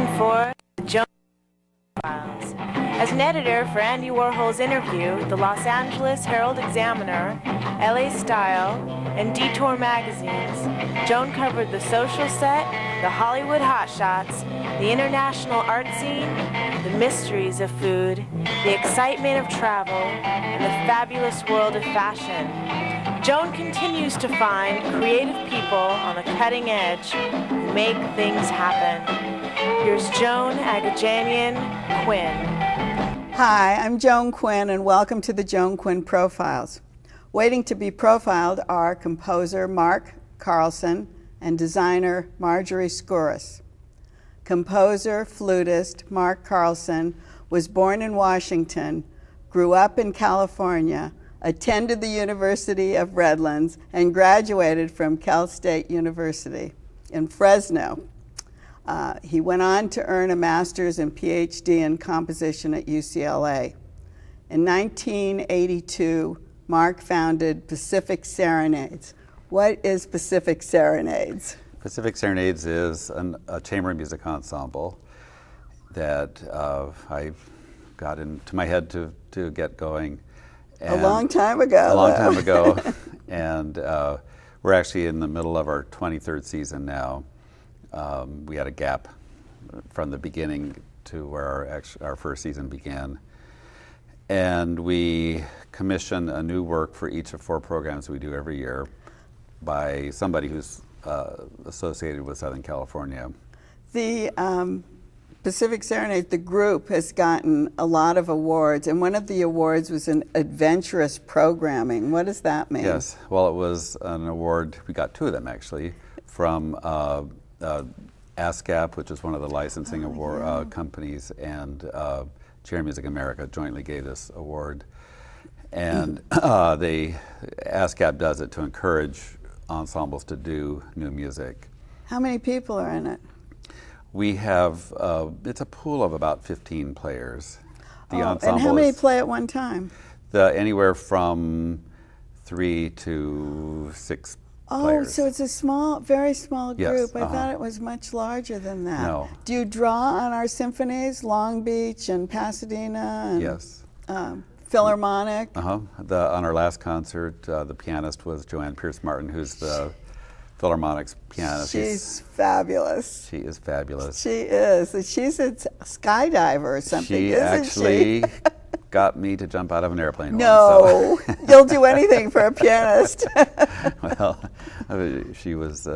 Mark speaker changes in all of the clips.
Speaker 1: time for the Joan Files. As an editor for Andy Warhol's Interview, the Los Angeles Herald-Examiner, LA Style, and Detour magazines, Joan covered the social set, the Hollywood hotshots, the international art scene, the mysteries of food, the excitement of travel, and the fabulous world of fashion. Joan continues to find creative people on the cutting edge who make things happen. Here's Joan Agajanian Quinn.
Speaker 2: Hi, I'm Joan Quinn, and welcome to the Joan Quinn Profiles. Waiting to be profiled are composer Mark Carlson and designer Marjorie Skouras. Composer, flutist Mark Carlson was born in Washington, grew up in California, attended the University of Redlands, and graduated from Cal State University in Fresno. He went on to earn a master's and PhD in composition at UCLA. In 1982, Mark founded Pacific Serenades. What is Pacific Serenades?
Speaker 3: Pacific Serenades is a chamber music ensemble that I got into my head to get going.
Speaker 2: A long time ago.
Speaker 3: A long time ago. And we're actually in the middle of our 23rd season now. We had a gap from the beginning to where our first season began. And we commission a new work for each of 4 programs we do every year by somebody who's associated with Southern California.
Speaker 2: The Pacific Serenade, the group, has gotten a lot of awards, and one of the awards was in adventurous programming. What does that mean?
Speaker 3: Yes, well, it was an award, we got 2 of them actually, from ASCAP, which is one of the licensing companies, and Chamber Music America jointly gave this award. And the ASCAP does it to encourage ensembles to do new music.
Speaker 2: How many people are in it?
Speaker 3: We have, it's a pool of about 15 players. The ensemble
Speaker 2: and how many play at one time?
Speaker 3: Anywhere from 3 to 6 players.
Speaker 2: So it's a small, very small group.
Speaker 3: Yes,
Speaker 2: I thought it was much larger than that.
Speaker 3: No.
Speaker 2: Do you draw on our symphonies, Long Beach and Pasadena? And,
Speaker 3: yes.
Speaker 2: Philharmonic?
Speaker 3: On our last concert, the pianist was Joanne Pierce Martin, who's the Philharmonic's pianist.
Speaker 2: She's fabulous.
Speaker 3: She is fabulous.
Speaker 2: She is. She's a skydiver or something,
Speaker 3: she
Speaker 2: isn't
Speaker 3: actually got me to jump out of an airplane
Speaker 2: No,
Speaker 3: once, so.
Speaker 2: You'll do anything for a pianist.
Speaker 3: Well, she was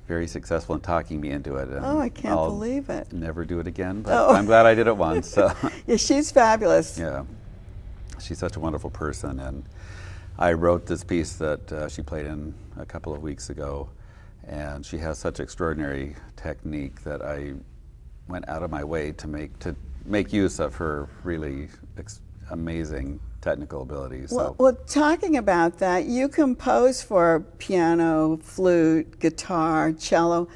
Speaker 3: very successful in talking me into it. And
Speaker 2: I can't believe it.
Speaker 3: Never do it again, but I'm glad I did it once. So.
Speaker 2: Yeah, she's fabulous.
Speaker 3: Yeah, she's such a wonderful person, and I wrote this piece that she played in a couple of weeks ago, and she has such extraordinary technique that I went out of my way to make use of her really amazing technical abilities.
Speaker 2: Well, talking about that, you compose for piano, flute, guitar, cello.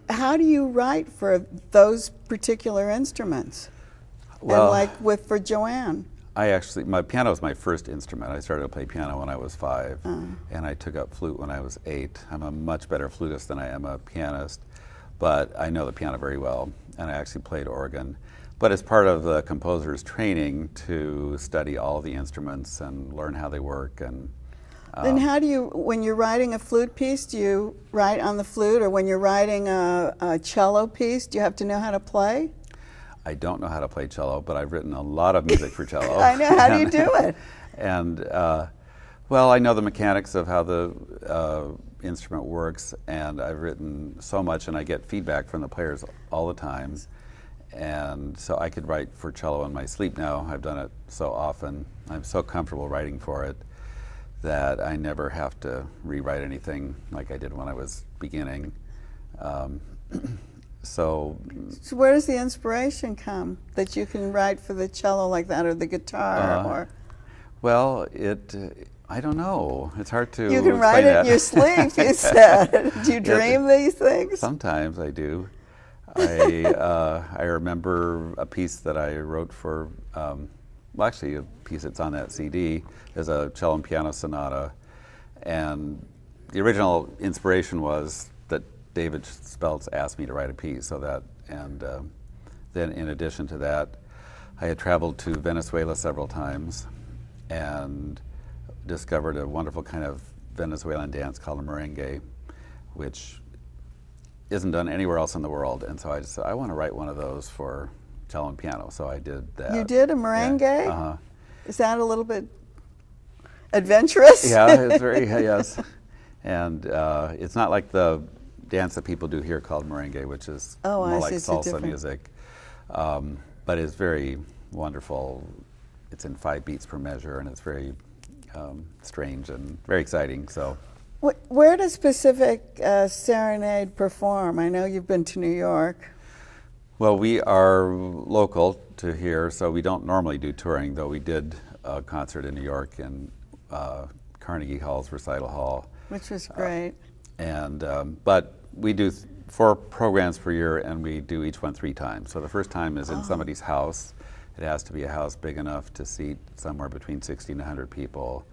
Speaker 2: How do you write for those particular instruments?
Speaker 3: Well,
Speaker 2: and for Joanne?
Speaker 3: My piano was my first instrument. I started to play piano when I was 5, and I took up flute when I was 8. I'm a much better flutist than I am a pianist, but I know the piano very well, and I actually played organ. But it's part of the composer's training to study all the instruments and learn how they work. And
Speaker 2: then how do you, when you're writing a flute piece, do you write on the flute, or when you're writing a cello piece, do you have to know how to play?
Speaker 3: I don't know how to play cello, but I've written a lot of music for cello.
Speaker 2: I know. How do you do it?
Speaker 3: And, well, I know the mechanics of how the instrument works, and I've written so much, and I get feedback from the players all the time. And so I could write for cello in my sleep now. I've done it so often. I'm so comfortable writing for it that I never have to rewrite anything like I did when I was beginning. So
Speaker 2: where does the inspiration come that you can write for the cello like that, or the guitar?
Speaker 3: Well, I don't know. It's hard to
Speaker 2: You can write it in your sleep, you said. Do you dream these things?
Speaker 3: Sometimes I do. I remember a piece that I wrote for, actually a piece that's on that CD is a cello and piano sonata, and the original inspiration was that David Speltz asked me to write a piece, so that And then in addition to that, I had traveled to Venezuela several times and discovered a wonderful kind of Venezuelan dance called a merengue, which isn't done anywhere else in the world. And so I just said, I want to write one of those for cello and piano. So I did that.
Speaker 2: You did a merengue?
Speaker 3: Yeah. Uh-huh.
Speaker 2: Is that a little bit adventurous?
Speaker 3: Yeah, it's very, yes. And it's not like the dance that people do here called merengue, which is more like salsa music. But it's very wonderful. It's in 5 beats per measure, and it's very strange and very exciting. So,
Speaker 2: where does Pacific Serenade perform? I know you've been to New York.
Speaker 3: Well, we are local to here, so we don't normally do touring, though we did a concert in New York in Carnegie Hall's Recital Hall.
Speaker 2: Which was great.
Speaker 3: But we do 4 programs per year, and we do each one 3 times. So the first time is in somebody's house. It has to be a house big enough to seat somewhere between 60 and 100 people.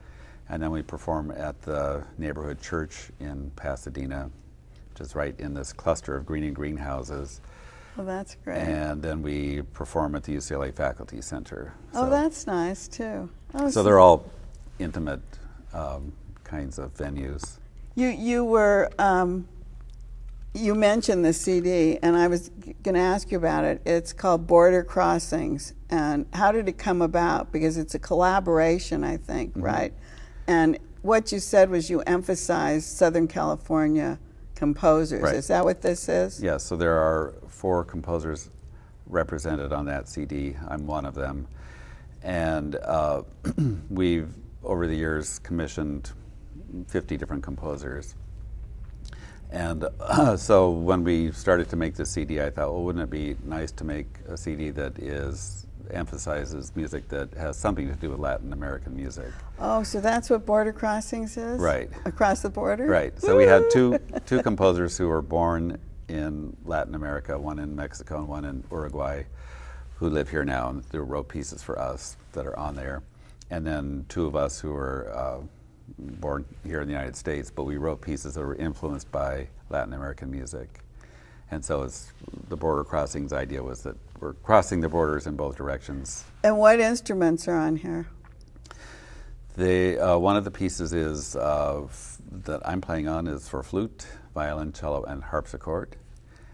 Speaker 3: And then we perform at the neighborhood church in Pasadena, which is right in this cluster of green and greenhouses.
Speaker 2: Well, that's great.
Speaker 3: And then we perform at the UCLA Faculty Center.
Speaker 2: Oh, that's nice, too. Oh,
Speaker 3: so they're all intimate kinds of venues.
Speaker 2: You were, you mentioned the CD, and I was going to ask you about it. It's called Border Crossings. And how did it come about? Because it's a collaboration, I think, right? And what you said was you emphasized Southern California composers.
Speaker 3: Right.
Speaker 2: Is that what this is?
Speaker 3: Yes, so there are 4 composers represented on that CD. I'm one of them. And we've, over the years, commissioned 50 different composers. And so when we started to make this CD, I thought, well, wouldn't it be nice to make a CD that emphasizes music that has something to do with Latin American music.
Speaker 2: Oh, so that's what Border Crossings is?
Speaker 3: Right.
Speaker 2: Across the border?
Speaker 3: Right. So we had two composers who were born in Latin America, one in Mexico and one in Uruguay, who live here now, and they wrote pieces for us that are on there. And then 2 of us who were born here in the United States, but we wrote pieces that were influenced by Latin American music. And so the Border Crossings idea was that we're crossing the borders in both directions.
Speaker 2: And what instruments are on here?
Speaker 3: One of the pieces is that I'm playing on is for flute, violin, cello, and harpsichord.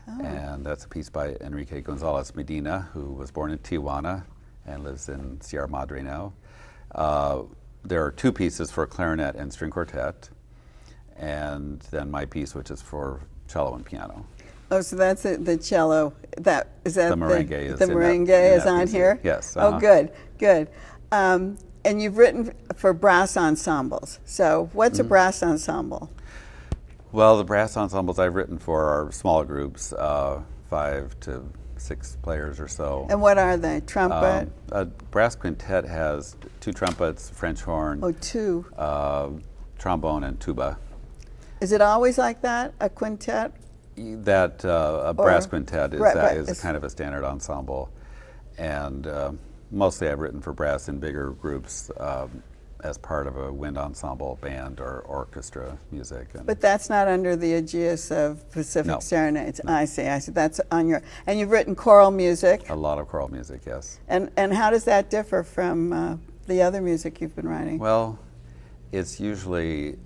Speaker 3: Oh. And that's a piece by Enrique Gonzalez Medina, who was born in Tijuana and lives in Sierra Madre now. There are 2 pieces for clarinet and string quartet, and then my piece, which is for cello and piano.
Speaker 2: Oh, so that's it, the cello. The
Speaker 3: merengue
Speaker 2: is on here?
Speaker 3: Yes.
Speaker 2: Oh, good, good. And you've written for brass ensembles. So what's a brass ensemble?
Speaker 3: Well, the brass ensembles I've written for are small groups, 5 to 6 players or so.
Speaker 2: And what are they? Trumpet?
Speaker 3: A brass quintet has 2 trumpets, French horn.
Speaker 2: Oh, 2.
Speaker 3: Trombone and tuba.
Speaker 2: Is it always like that, a quintet?
Speaker 3: That a brass quintet is kind of a standard ensemble, and mostly I've written for brass in bigger groups as part of a wind ensemble band or orchestra music.
Speaker 2: But that's not under the aegis of Pacific Serenades. No. I see. That's on your. And you've written choral music.
Speaker 3: A lot of choral music, yes.
Speaker 2: And how does that differ from the other music you've been writing?
Speaker 3: Well, it's usually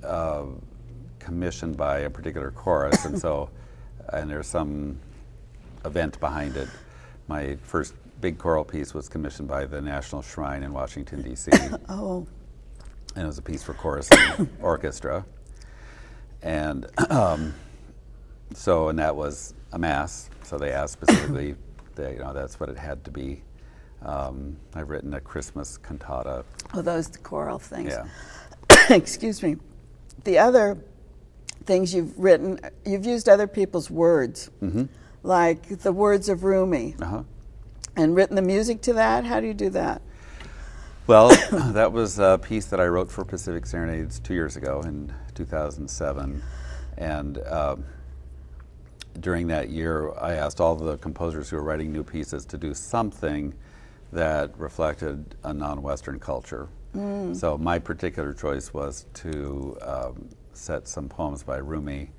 Speaker 3: commissioned by a particular chorus, and so. And there's some event behind it. My first big choral piece was commissioned by the National Shrine in Washington, D.C.
Speaker 2: Oh.
Speaker 3: And it was a piece for chorus and orchestra. And and that was a mass. So they asked specifically, that's what it had to be. I've written a Christmas cantata.
Speaker 2: Oh, those the choral things.
Speaker 3: Yeah.
Speaker 2: Excuse me. The other things you've written, you've used other people's words, like the words of Rumi, and written the music to that. How do you do that?
Speaker 3: Well, that was a piece that I wrote for Pacific Serenades 2 years ago in 2007, and during that year I asked all the composers who were writing new pieces to do something that reflected a non-Western culture. So my particular choice was to set some poems by Rumi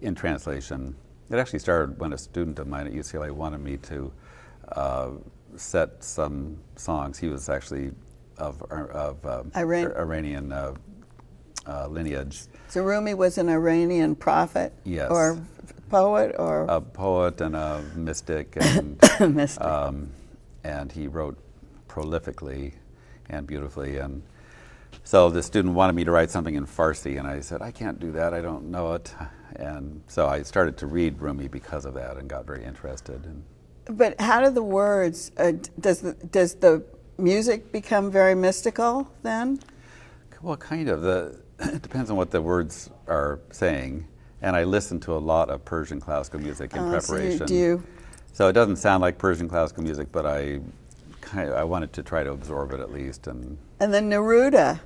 Speaker 3: in translation it actually started when a student of mine at UCLA wanted me to set some songs. He was actually of Iranian lineage.
Speaker 2: So Rumi was an Iranian prophet?
Speaker 3: Yes.
Speaker 2: Or poet? Or
Speaker 3: a poet and a mystic. And,
Speaker 2: mystic.
Speaker 3: And he wrote prolifically and beautifully. And so the student wanted me to write something in Farsi, and I said, I can't do that, I don't know it. And so I started to read Rumi because of that and got very interested.
Speaker 2: But how do the words, does the music become very mystical then?
Speaker 3: Well, kind of. It depends on what the words are saying. And I listen to a lot of Persian classical music in preparation. So it doesn't sound like Persian classical music, but I wanted to try to absorb it at least. And
Speaker 2: then Neruda.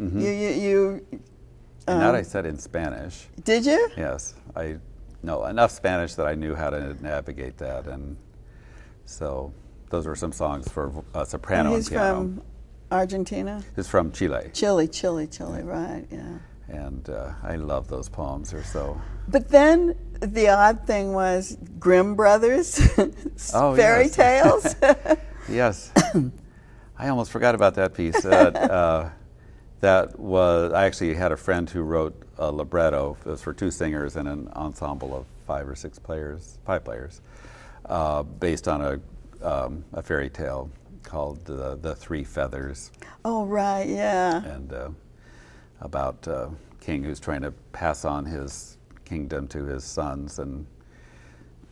Speaker 3: Mm-hmm. And that I said in Spanish.
Speaker 2: Did you?
Speaker 3: Yes. I know enough Spanish that I knew how to navigate that. And so those were some songs for soprano and piano.
Speaker 2: He's from Argentina?
Speaker 3: He's from Chile.
Speaker 2: Chile, right, yeah.
Speaker 3: And I love those poems. They're so...
Speaker 2: But then the odd thing was Grimm Brothers, fairy tales.
Speaker 3: Yes. I almost forgot about that piece. That was, I actually had a friend who wrote a libretto. It was for 2 singers and an ensemble of 5 players, based on a fairy tale called The Three Feathers.
Speaker 2: Oh, right, yeah.
Speaker 3: And about a king who's trying to pass on his kingdom to his sons, and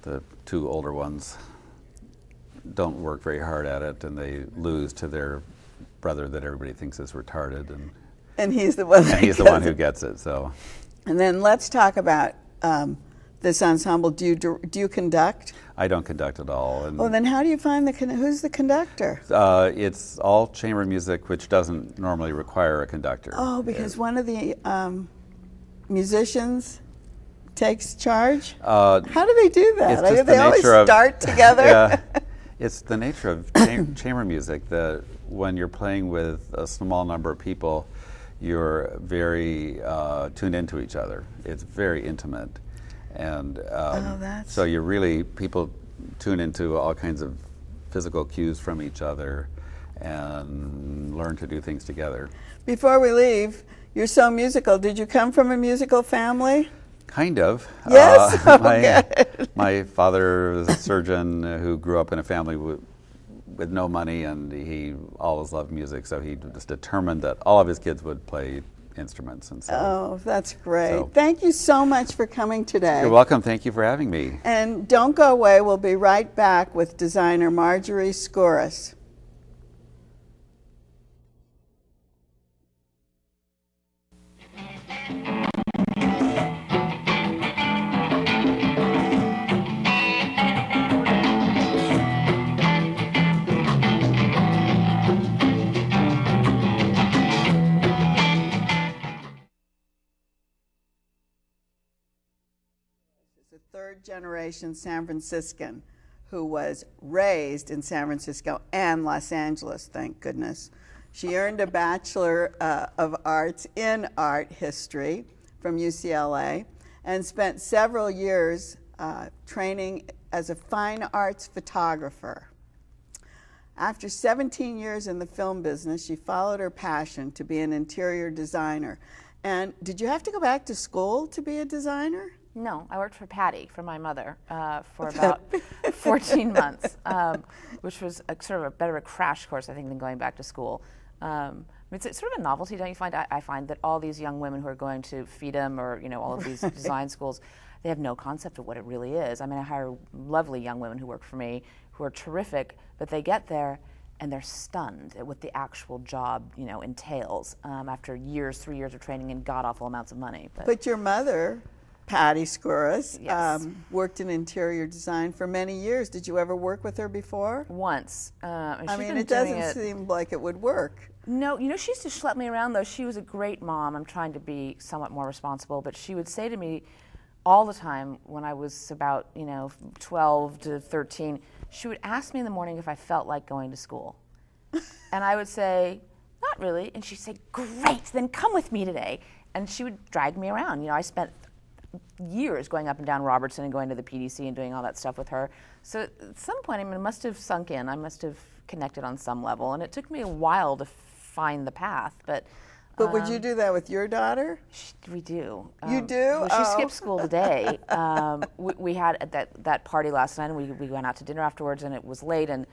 Speaker 3: the 2 older ones don't work very hard at it, and they lose to their brother that everybody thinks is retarded,
Speaker 2: and he's the one.
Speaker 3: And he's the one who gets it. So,
Speaker 2: and then let's talk about this ensemble. Do you conduct?
Speaker 3: I don't conduct at all. And
Speaker 2: then how do you find who's the conductor?
Speaker 3: It's all chamber music, which doesn't normally require a conductor.
Speaker 2: Oh, because one of the musicians takes charge. How do they do that? They always start together.
Speaker 3: Yeah. It's the nature of chamber music that when you're playing with a small number of people, you're very tuned into each other. It's very intimate. And so people tune into all kinds of physical cues from each other and learn to do things together.
Speaker 2: Before we leave, you're so musical. Did you come from a musical family?
Speaker 3: Kind of.
Speaker 2: Yes?
Speaker 3: My father was a surgeon who grew up in a family with no money, and he always loved music, so he was determined that all of his kids would play instruments. And so,
Speaker 2: that's great. Thank you so much for coming today.
Speaker 3: You're welcome. Thank you for having me.
Speaker 2: And don't go away. We'll be right back with designer Marjorie Skouras. Third-generation San Franciscan who was raised in San Francisco and Los Angeles, thank goodness. She earned a Bachelor of Arts in Art History from UCLA and spent several years training as a fine arts photographer. After 17 years in the film business, she followed her passion to be an interior designer. And did you have to go back to school to be a designer?
Speaker 4: No, I worked for Patty, for my mother, for about 14 months, which was sort of a better crash course, I think, than going back to school. It's sort of a novelty, don't you find? I find that all these young women who are going to FIDM or all of these design schools, they have no concept of what it really is. I mean, I hire lovely young women who work for me, who are terrific, but they get there and they're stunned at what the actual job, entails after 3 years of training and god-awful amounts of money.
Speaker 2: But your mother, Patty Skouras,
Speaker 4: yes.
Speaker 2: Worked in interior design for many years. Did you ever work with her before?
Speaker 4: Once.
Speaker 2: It doesn't seem like it would work.
Speaker 4: No, she used to schlep me around, though. She was a great mom. I'm trying to be somewhat more responsible, but she would say to me all the time when I was about, 12 to 13, she would ask me in the morning if I felt like going to school. And I would say, not really. And she'd say, great, then come with me today. And she would drag me around. I spent years going up and down Robertson and going to the PDC and doing all that stuff with her. So at some point, I mean, it must have sunk in. I must have connected on some level, and it took me a while to find the path. But
Speaker 2: would you do that with your daughter?
Speaker 4: We do.
Speaker 2: You do?
Speaker 4: Well, she skipped school today. We had that party last night, and we went out to dinner afterwards, and it was late, and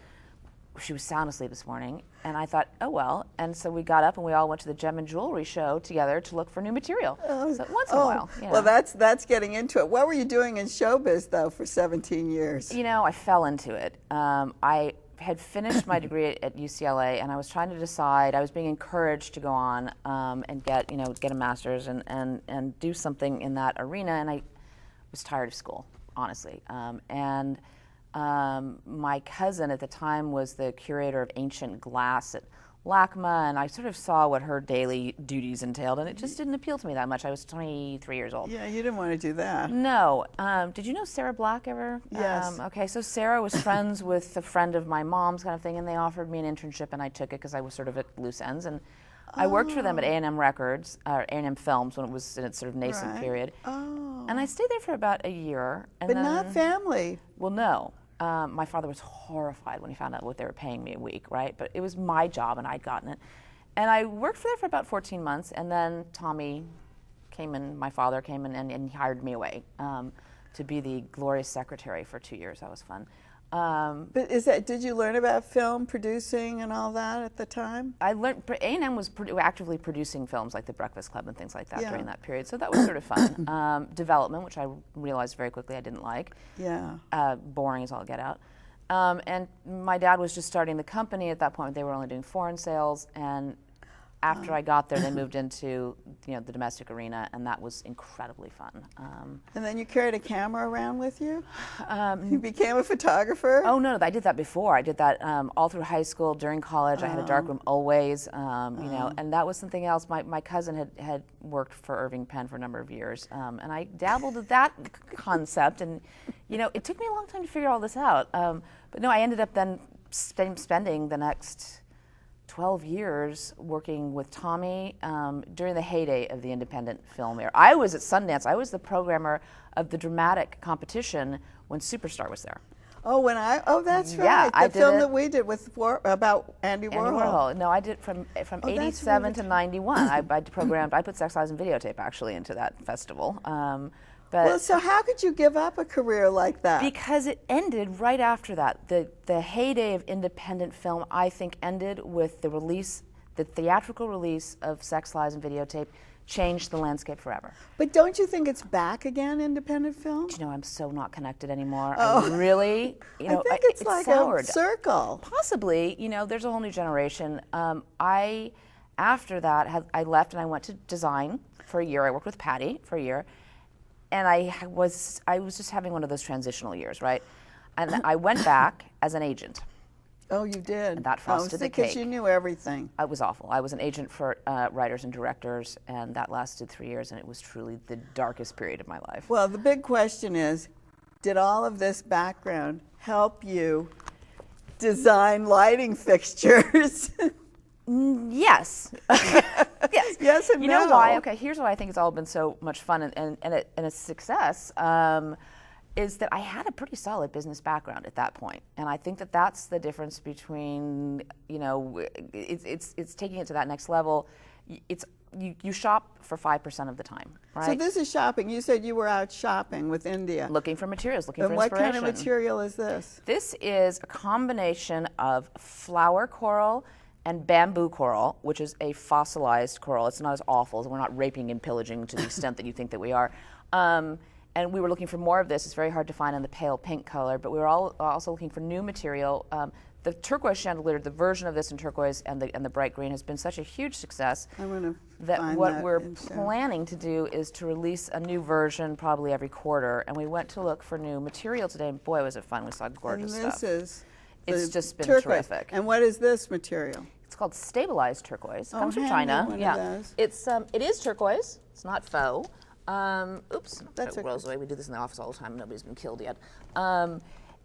Speaker 4: she was sound asleep this morning. And I thought, oh well. And so we got up and we all went to the Gem and Jewelry show together to look for new material. So once in a while. You know.
Speaker 2: Well, that's getting into it. What were you doing in showbiz though for 17 years?
Speaker 4: You know, I fell into it. I had finished my degree at UCLA, and I was trying to decide. I was being encouraged to go on and get a master's and do something in that arena, and I was tired of school, honestly. My cousin at the time was the curator of ancient glass at LACMA, and I sort of saw what her daily duties entailed, and it just didn't appeal to me that much. I was 23 years old.
Speaker 2: Yeah, you didn't want to do that.
Speaker 4: No. Did you know Sarah Black ever?
Speaker 2: Yes.
Speaker 4: Okay, so Sarah was friends with a friend of my mom's kind of thing, and they offered me an internship, and I took it because I was sort of at loose ends. And I worked for them at A&M Records, or A&M Films when it was in its sort of nascent period.
Speaker 2: Oh.
Speaker 4: And I stayed there for about a year. And
Speaker 2: But
Speaker 4: then,
Speaker 2: not family.
Speaker 4: Well, no. My father was horrified when he found out what they were paying me a week, right? But it was my job, and I'd gotten it. And I worked for there for about 14 months, and then Tommy came in, my father came in, and he hired me away to be the glorious secretary for 2 years. That was fun.
Speaker 2: But did you learn about film producing and all that at the time?
Speaker 4: I learned, A&M was actively producing films like The Breakfast Club and things like that during that period, so that was sort of fun. Development, which I realized very quickly I didn't like.
Speaker 2: Yeah.
Speaker 4: Boring as all get out. And my dad was just starting the company at that point. They were only doing foreign sales, and after I got there, they moved into the domestic arena, and that was incredibly fun.
Speaker 2: And then you carried a camera around with you? You became a photographer?
Speaker 4: Oh no, I did that before. I did that all through high school, during college. I had a darkroom always, and that was something else. My cousin had worked for Irving Penn for a number of years, and I dabbled with that concept, and it took me a long time to figure all this out. But no, I ended up then spending the next 12 years working with Tommy during the heyday of the independent film era. I was at Sundance. I was the programmer of the dramatic competition when Superstar was there.
Speaker 2: Oh, that's right.
Speaker 4: Yeah, I
Speaker 2: the film
Speaker 4: did
Speaker 2: that we did about Andy Warhol.
Speaker 4: No, I did from 87 to 91. I put Sex, Lies, and Videotape actually into that festival.
Speaker 2: So how could you give up a career like that?
Speaker 4: Because it ended right after that. The heyday of independent film, I think, ended with the theatrical release of Sex, Lies, and Videotape changed the landscape forever.
Speaker 2: But don't you think it's back again, independent film?
Speaker 4: I'm so not connected anymore. I really,
Speaker 2: I think it's like
Speaker 4: soured.
Speaker 2: A circle.
Speaker 4: Possibly, there's a whole new generation. After that, I left and I went to design for a year. I worked with Patty for a year. And I was just having one of those transitional years, right? And I went back as an agent.
Speaker 2: Oh, you did?
Speaker 4: And that frosted the cake.
Speaker 2: Because you knew everything.
Speaker 4: It was awful. I was an agent for writers and directors, and that lasted 3 years, and it was truly the darkest period of my life.
Speaker 2: Well, the big question is, did all of this background help you design lighting fixtures?
Speaker 4: Yes. Yes.
Speaker 2: Yes and no.
Speaker 4: You know why? Okay, here's why I think it's all been so much fun and a success. Is that I had a pretty solid business background at that point, and I think that's the difference between it's taking it to that next level. You shop for 5% of the time, right?
Speaker 2: So this is shopping. You said you were out shopping with India.
Speaker 4: Looking for materials, looking for
Speaker 2: what
Speaker 4: inspiration.
Speaker 2: kind of material is this?
Speaker 4: This is a combination of flower coral and bamboo coral, which is a fossilized coral. It's not as awful. We're not raping and pillaging to the extent that you think that we are. And we were looking for more of this. It's very hard to find in the pale pink color, but we were also looking for new material. The turquoise chandelier, the version of this in turquoise and the bright green, has been such a huge success that what we're planning to do is to release a new version probably every quarter. And we went to look for new material today, and boy, was it fun. We saw gorgeous stuff. It's just been
Speaker 2: turquoise.
Speaker 4: Terrific.
Speaker 2: And what is this material?
Speaker 4: It's called stabilized turquoise. It comes from
Speaker 2: hand me
Speaker 4: China.
Speaker 2: one of those.
Speaker 4: It is turquoise. It's not faux. Oops,
Speaker 2: That's
Speaker 4: it
Speaker 2: okay.
Speaker 4: rolls away. We do this in the office all the time. Nobody's been killed yet.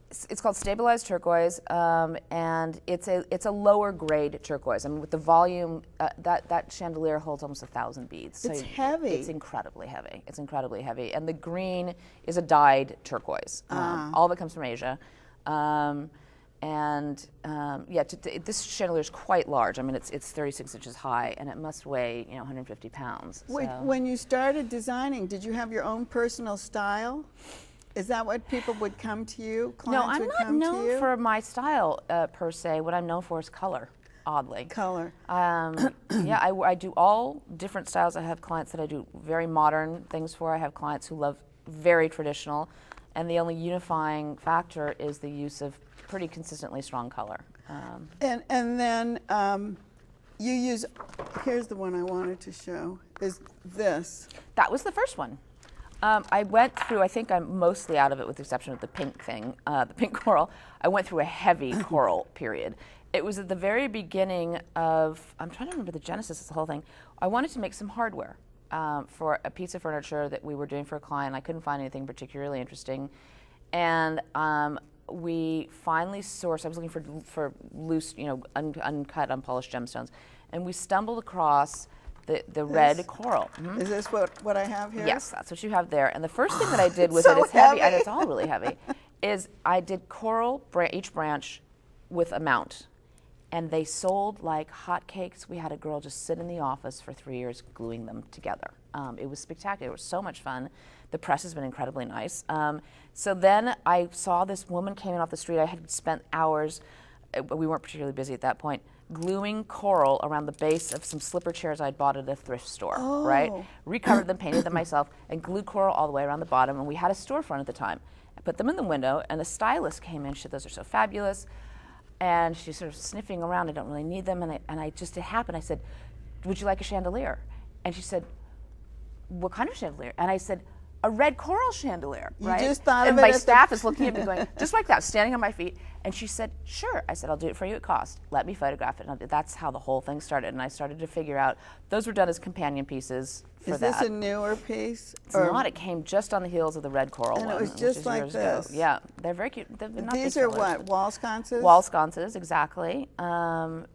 Speaker 4: It's called stabilized turquoise, and it's a lower grade turquoise. I mean, with the volume, that chandelier holds almost 1,000 beads.
Speaker 2: It's heavy.
Speaker 4: It's incredibly heavy. It's incredibly heavy, and the green is a dyed turquoise. All of it comes from Asia, this chandelier is quite large. I mean, it's 36 inches high, and it must weigh 150 pounds.
Speaker 2: When you started designing, did you have your own personal style? Is that what people would come to you?
Speaker 4: No,
Speaker 2: Clients
Speaker 4: I'm
Speaker 2: would
Speaker 4: not
Speaker 2: come to
Speaker 4: known
Speaker 2: you?
Speaker 4: for my style per se. What I'm known for is color, oddly.
Speaker 2: Color.
Speaker 4: I do all different styles. I have clients that I do very modern things for. I have clients who love very traditional, and the only unifying factor is the use of pretty consistently strong color.
Speaker 2: And then you use, here's the one I wanted to show, is this.
Speaker 4: That was the first one. I went through, I think I'm mostly out of it with the exception of the pink thing, the pink coral. I went through a heavy coral period. It was at the very beginning of, I'm trying to remember the genesis of the whole thing. I wanted to make some hardware for a piece of furniture that we were doing for a client. I couldn't find anything particularly interesting. And we finally sourced, I was looking for loose, uncut, unpolished gemstones. And we stumbled across the red coral. Mm-hmm.
Speaker 2: Is this what I have here?
Speaker 4: Yes, that's what you have there. And the first thing that I did with
Speaker 2: So
Speaker 4: it's heavy, and
Speaker 2: heavy.
Speaker 4: it's all really heavy, is I did coral, each branch with a mount. And they sold like hotcakes. We had a girl just sit in the office for 3 years gluing them together. It was spectacular. It was so much fun. The press has been incredibly nice. So then I saw this woman came in off the street. I had spent hours, we weren't particularly busy at that point, gluing coral around the base of some slipper chairs I'd bought at a thrift store, right? Recovered them, painted them myself, and glued coral all the way around the bottom. And we had a storefront at the time. I put them in the window, and a stylist came in. She said, "Those are so fabulous." And she's sort of sniffing around. I don't really need them. And I just, it happened. I said, "Would you like a chandelier?" And she said, "What kind of chandelier?" And I said, "A red coral chandelier," right?
Speaker 2: You just thought
Speaker 4: and
Speaker 2: of it
Speaker 4: my
Speaker 2: at
Speaker 4: staff is looking at me going, just like that, standing on my feet. And she said, "Sure." I said, "I'll do it for you at cost. Let me photograph it." And that's how the whole thing started. And I started to figure out, those were done as companion pieces for
Speaker 2: Is
Speaker 4: that.
Speaker 2: this a newer piece?
Speaker 4: It's not. It came just on the heels of the red coral
Speaker 2: And
Speaker 4: one.
Speaker 2: it was
Speaker 4: which
Speaker 2: just
Speaker 4: is
Speaker 2: like
Speaker 4: years ago.
Speaker 2: this.
Speaker 4: Yeah, they're very cute. They're not
Speaker 2: These
Speaker 4: big
Speaker 2: are
Speaker 4: colors.
Speaker 2: what, wall sconces?
Speaker 4: Wall sconces, exactly.
Speaker 2: Let's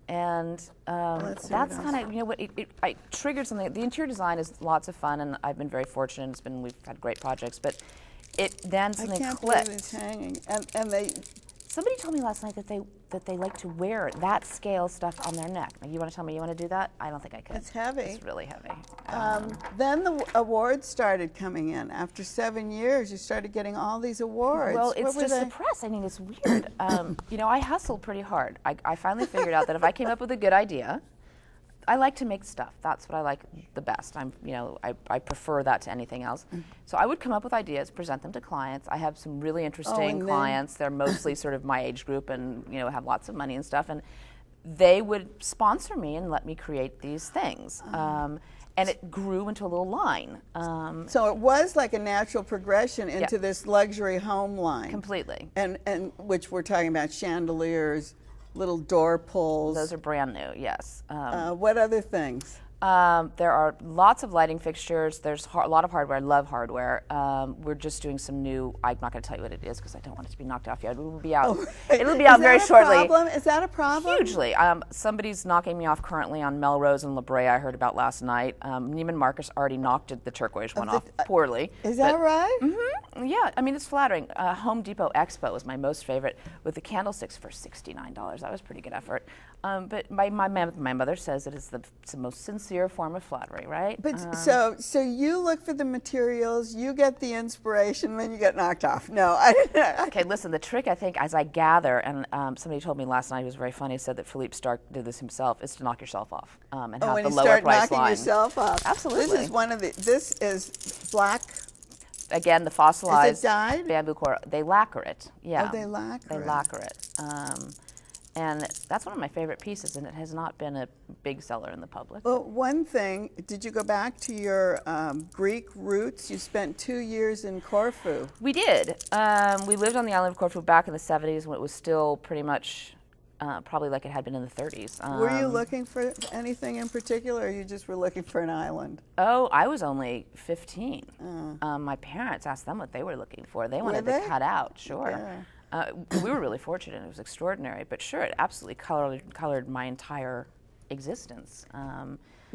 Speaker 2: see
Speaker 4: That's
Speaker 2: what
Speaker 4: kind of, what I triggered something. The interior design is lots of fun, and I've been very fortunate. We've had great projects, but then
Speaker 2: I
Speaker 4: something
Speaker 2: can't believe
Speaker 4: clicked.
Speaker 2: it's hanging. And they,
Speaker 4: Somebody told me last night that they like to wear that scale stuff on their neck. You want to tell me you want to do that? I don't think I could.
Speaker 2: it's heavy.
Speaker 4: It's really heavy.
Speaker 2: Then the awards started coming in. After 7 years, you started getting all these awards.
Speaker 4: Well,
Speaker 2: What
Speaker 4: it's
Speaker 2: were
Speaker 4: just
Speaker 2: they?
Speaker 4: the press. I mean, it's weird. I hustled pretty hard. I finally figured out that if I came up with a good idea, I like to make stuff. That's what I like the best. I prefer that to anything else. So I would come up with ideas, present them to clients. I have some really interesting
Speaker 2: and then-
Speaker 4: clients. They're mostly sort of my age group and have lots of money and stuff. And they would sponsor me and let me create these things. And it grew into a little line.
Speaker 2: So it was like a natural progression into this luxury home line.
Speaker 4: Completely.
Speaker 2: And which we're talking about chandeliers, little door pulls.
Speaker 4: Those are brand new, yes.
Speaker 2: What other things?
Speaker 4: There are lots of lighting fixtures. There's a lot of hardware. I love hardware. We're just doing some new. I'm not going to tell you what it is because I don't want it to be knocked off yet. It will be out. It'll be out very shortly.
Speaker 2: Is that a problem?
Speaker 4: Hugely. Somebody's knocking me off currently on Melrose and La Brea. I heard about last night. Neiman Marcus already knocked the turquoise one off poorly.
Speaker 2: Is that right?
Speaker 4: Mm-hmm. Yeah, I mean it's flattering. Home Depot Expo was my most favorite, with the candlesticks for $69. That was pretty good effort. But my mother says it is the most sincere form of flattery, right?
Speaker 2: But so you look for the materials, you get the inspiration, then you get knocked off. No,
Speaker 4: Okay, listen, the trick, I think, as I gather, and somebody told me last night, it was very funny, said that Philippe Starck did this himself, is to knock yourself off and have
Speaker 2: when
Speaker 4: the
Speaker 2: you
Speaker 4: lower
Speaker 2: start
Speaker 4: price
Speaker 2: knocking
Speaker 4: line.
Speaker 2: yourself off.
Speaker 4: Absolutely.
Speaker 2: This is black.
Speaker 4: Again, the fossilized
Speaker 2: Is it dyed?
Speaker 4: bamboo coral. They lacquer it. Yeah.
Speaker 2: Oh, they lacquer
Speaker 4: They
Speaker 2: it.
Speaker 4: lacquer it. And that's one of my favorite pieces, and it has not been a big seller in the public.
Speaker 2: Well, one thing, did you go back to your Greek roots? You spent 2 years in Corfu.
Speaker 4: We did. We lived on the island of Corfu back in the 70s when it was still pretty much probably like it had been in the 30s.
Speaker 2: Were you looking for anything in particular, or you just were looking for an island?
Speaker 4: Oh, I was only 15. My parents asked them what they were looking for. They wanted
Speaker 2: Were
Speaker 4: to
Speaker 2: they?
Speaker 4: cut out, sure.
Speaker 2: Yeah.
Speaker 4: We were really fortunate. It was extraordinary. But sure, it absolutely colored my entire existence.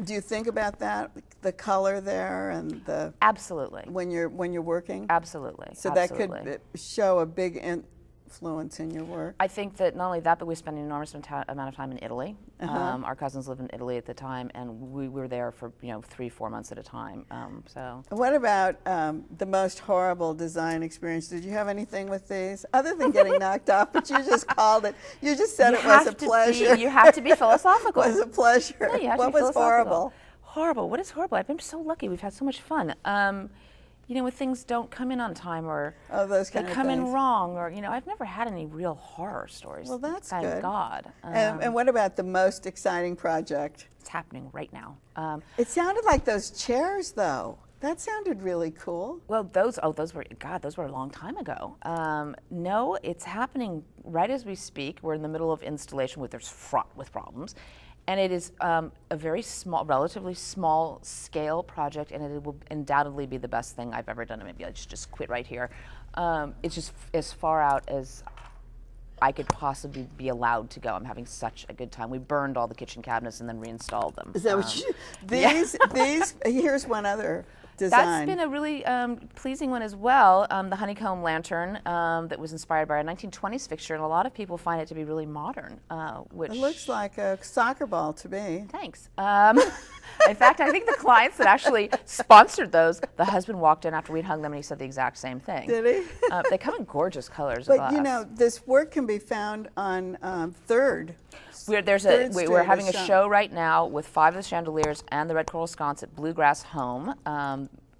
Speaker 2: Do you think about that, the color there and the
Speaker 4: Absolutely.
Speaker 2: when you're working?
Speaker 4: Absolutely.
Speaker 2: So
Speaker 4: absolutely.
Speaker 2: that could show a big influence in your work.
Speaker 4: I think that not only that, but we spent an enormous amount of time in Italy. Our cousins lived in Italy at the time, and we were there for 3-4 months at a time.
Speaker 2: What about the most horrible design experience? Did you have anything with these other than getting knocked off? But you just called it. You just said it was a pleasure.
Speaker 4: You have to be philosophical.
Speaker 2: It was a pleasure.
Speaker 4: No, you have to
Speaker 2: What
Speaker 4: be
Speaker 2: was
Speaker 4: philosophical.
Speaker 2: horrible?
Speaker 4: Horrible. What is horrible? I've been so lucky. We've had so much fun. When things don't come in on time, or
Speaker 2: those
Speaker 4: they
Speaker 2: kind of
Speaker 4: come in
Speaker 2: things.
Speaker 4: wrong, or I've never had any real horror stories.
Speaker 2: Well, that's
Speaker 4: thank
Speaker 2: good.
Speaker 4: God.
Speaker 2: And what about the most exciting project?
Speaker 4: It's happening right now.
Speaker 2: It sounded like those chairs, though. That sounded really cool.
Speaker 4: Well, those were a long time ago. No, it's happening right as we speak. We're in the middle of installation, there's fraught with problems. And it is a very small, relatively small scale project, and it will undoubtedly be the best thing I've ever done. Maybe I just quit right here. It's just as far out as I could possibly be allowed to go. I'm having such a good time. We burned all the kitchen cabinets and then reinstalled them.
Speaker 2: Is that what you, these, here's one other design.
Speaker 4: That's been a really pleasing one as well. The honeycomb lantern that was inspired by our 1920s fixture, and a lot of people find it to be really modern. Which
Speaker 2: it looks like a soccer ball to me.
Speaker 4: Thanks. In fact, I think the clients that actually sponsored those, the husband walked in after we'd hung them and he said the exact same thing.
Speaker 2: Did he?
Speaker 4: They come in gorgeous colors.
Speaker 2: But this work can be found on 3rd.
Speaker 4: We're having a show right now with 5 of the chandeliers and the red coral sconce at Bluegrass Home.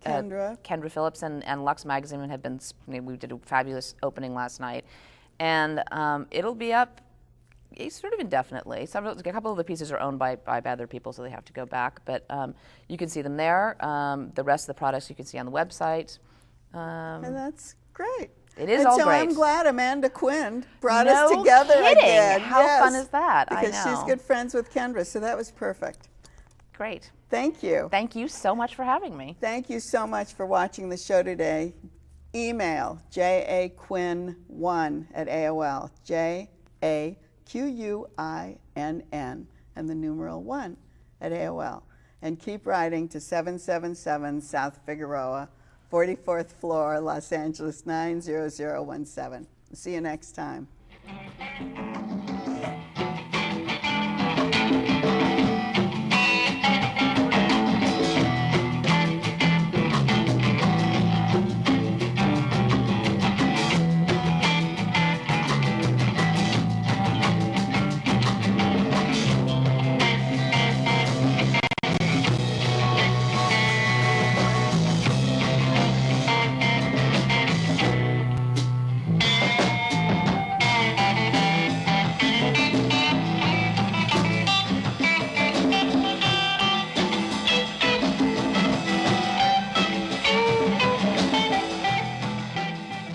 Speaker 4: Kendra Phillips and Lux Magazine have been. We did a fabulous opening last night, and it'll be up sort of indefinitely. A couple of the pieces are owned by other people, so they have to go back. But you can see them there. The rest of the products you can see on the website.
Speaker 2: And that's great.
Speaker 4: It is all
Speaker 2: so
Speaker 4: great.
Speaker 2: I'm glad Amanda Quinn brought us together
Speaker 4: kidding.
Speaker 2: again.
Speaker 4: How fun is that?
Speaker 2: Because
Speaker 4: I know.
Speaker 2: she's good friends with Kendra, so that was perfect.
Speaker 4: Great.
Speaker 2: Thank you.
Speaker 4: Thank you so much for having me.
Speaker 2: Thank you so much for watching the show today. Email jaquinn1@AOL, JAQUINN, and the numeral 1@AOL. And keep writing to 777 South Figueroa, 44th floor, Los Angeles 90017. See you next time.